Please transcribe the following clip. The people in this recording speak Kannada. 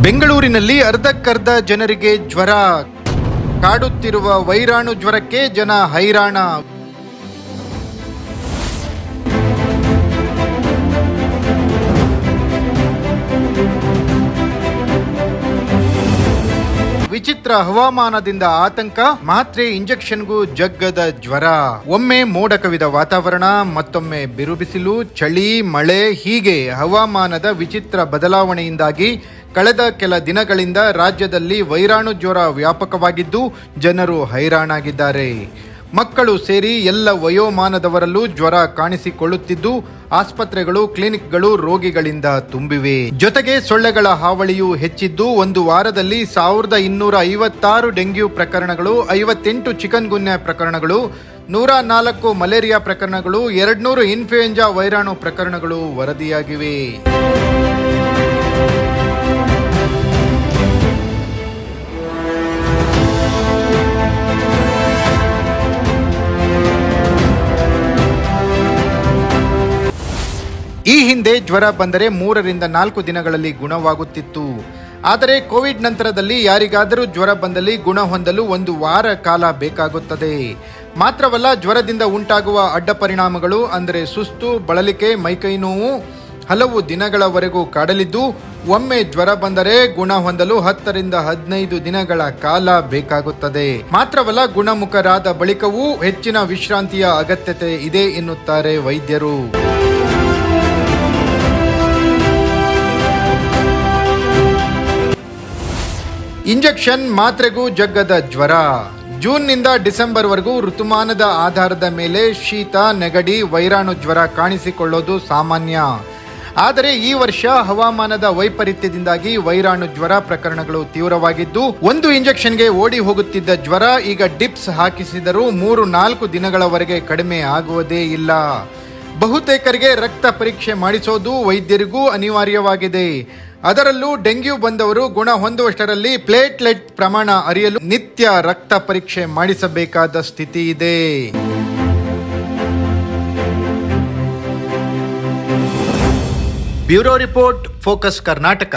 ಬೆಂಗಳೂರಿನಲ್ಲಿ ಅರ್ಧಕ್ಕರ್ಧ ಜನರಿಗೆ ಜ್ವರ. ಕಾಡುತ್ತಿರುವ ವೈರಾಣು ಜ್ವರಕ್ಕೆ ಜನ ಹೈರಾಣ. ವಿಚಿತ್ರ ಹವಾಮಾನದಿಂದ ಆತಂಕ, ಮಾತ್ರೆ ಇಂಜೆಕ್ಷನ್ಗೂ ಜಗ್ಗದ ಜ್ವರ. ಒಮ್ಮೆ ಮೋಡ ಕವಿದ ವಾತಾವರಣ, ಮತ್ತೊಮ್ಮೆ ಬಿರುಬಿಸಿಲು, ಚಳಿ, ಮಳೆ, ಹೀಗೆ ಹವಾಮಾನದ ವಿಚಿತ್ರ ಬದಲಾವಣೆಯಿಂದಾಗಿ ಕಳೆದ ಕೆಲ ದಿನಗಳಿಂದ ರಾಜ್ಯದಲ್ಲಿ ವೈರಾಣು ಜ್ವರ ವ್ಯಾಪಕವಾಗಿದ್ದು ಜನರು ಹೈರಾಣಾಗಿದ್ದಾರೆ. ಮಕ್ಕಳು ಸೇರಿ ಎಲ್ಲ ವಯೋಮಾನದವರಲ್ಲೂ ಜ್ವರ ಕಾಣಿಸಿಕೊಳ್ಳುತ್ತಿದ್ದು ಆಸ್ಪತ್ರೆಗಳು, ಕ್ಲಿನಿಕ್ಗಳು ರೋಗಿಗಳಿಂದ ತುಂಬಿವೆ. ಜೊತೆಗೆ ಸೊಳ್ಳೆಗಳ ಹಾವಳಿಯೂ ಹೆಚ್ಚಿದ್ದು ಒಂದು ವಾರದಲ್ಲಿ 1256 ಡೆಂಗ್ಯೂ ಪ್ರಕರಣಗಳು, 58 ಚಿಕನ್ ಗುನ್ಯಾ ಪ್ರಕರಣಗಳು, 104 ಮಲೇರಿಯಾ ಪ್ರಕರಣಗಳು, 200 ಇನ್ಫ್ಲೂಯೆಂಜಾ ವೈರಾಣು ಪ್ರಕರಣಗಳು ವರದಿಯಾಗಿವೆ. ಈ ಹಿಂದೆ ಜ್ವರ ಬಂದರೆ 3 ರಿಂದ 4 ದಿನಗಳಲ್ಲಿ ಗುಣವಾಗುತ್ತಿತ್ತು. ಆದರೆ ಕೋವಿಡ್ ನಂತರದಲ್ಲಿ ಯಾರಿಗಾದರೂ ಜ್ವರ ಬಂದಲ್ಲಿ ಗುಣ ಹೊಂದಲು 1 ವಾರ ಕಾಲ ಬೇಕಾಗುತ್ತದೆ. ಮಾತ್ರವಲ್ಲ, ಜ್ವರದಿಂದ ಉಂಟಾಗುವ ಅಡ್ಡ ಪರಿಣಾಮಗಳು ಅಂದರೆ ಸುಸ್ತು, ಬಳಲಿಕೆ, ಮೈಕೈ ನೋವು ಹಲವು ದಿನಗಳವರೆಗೂ ಕಾಡಲಿದ್ದು ಒಮ್ಮೆ ಜ್ವರ ಬಂದರೆ ಗುಣ ಹೊಂದಲು 10 ರಿಂದ 15 ದಿನಗಳ ಕಾಲ ಬೇಕಾಗುತ್ತದೆ. ಮಾತ್ರವಲ್ಲ, ಗುಣಮುಖರಾದ ಬಳಿಕವೂ ಹೆಚ್ಚಿನ ವಿಶ್ರಾಂತಿಯ ಅಗತ್ಯತೆ ಇದೆ ಎನ್ನುತ್ತಾರೆ ವೈದ್ಯರು. ಇಂಜೆಕ್ಷನ್, ಮಾತ್ರೆಗೂ ಜಗ್ಗದ ಜ್ವರ. ಜೂನ್ನಿಂದ ಡಿಸೆಂಬರ್ವರೆಗೂ ಋತುಮಾನದ ಆಧಾರದ ಮೇಲೆ ಶೀತ, ನೆಗಡಿ, ವೈರಾಣು ಜ್ವರ ಕಾಣಿಸಿಕೊಳ್ಳೋದು ಸಾಮಾನ್ಯ. ಆದರೆ ಈ ವರ್ಷ ಹವಾಮಾನದ ವೈಪರೀತ್ಯದಿಂದಾಗಿ ವೈರಾಣು ಜ್ವರ ಪ್ರಕರಣಗಳು ತೀವ್ರವಾಗಿದ್ದು, 1 ಇಂಜೆಕ್ಷನ್ಗೆ ಓಡಿ ಹೋಗುತ್ತಿದ್ದ ಜ್ವರ ಈಗ ಡಿಪ್ಸ್ ಹಾಕಿಸಿದರೂ 3-4 ದಿನಗಳವರೆಗೆ ಕಡಿಮೆ ಆಗುವುದೇ ಇಲ್ಲ. ಬಹುತೇಕರಿಗೆ ರಕ್ತ ಪರೀಕ್ಷೆ ಮಾಡಿಸೋದು ವೈದ್ಯರಿಗೂ ಅನಿವಾರ್ಯವಾಗಿದೆ. ಅದರಲ್ಲೂ ಡೆಂಗ್ಯೂ ಬಂದವರು ಗುಣ ಹೊಂದುವಷ್ಟರಲ್ಲಿ ಪ್ಲೇಟ್ಲೆಟ್ ಪ್ರಮಾಣ ಅರಿಯಲು ನಿತ್ಯ ರಕ್ತ ಪರೀಕ್ಷೆ ಮಾಡಿಸಬೇಕಾದ ಸ್ಥಿತಿ ಇದೆ. Bureau report, focus Karnataka.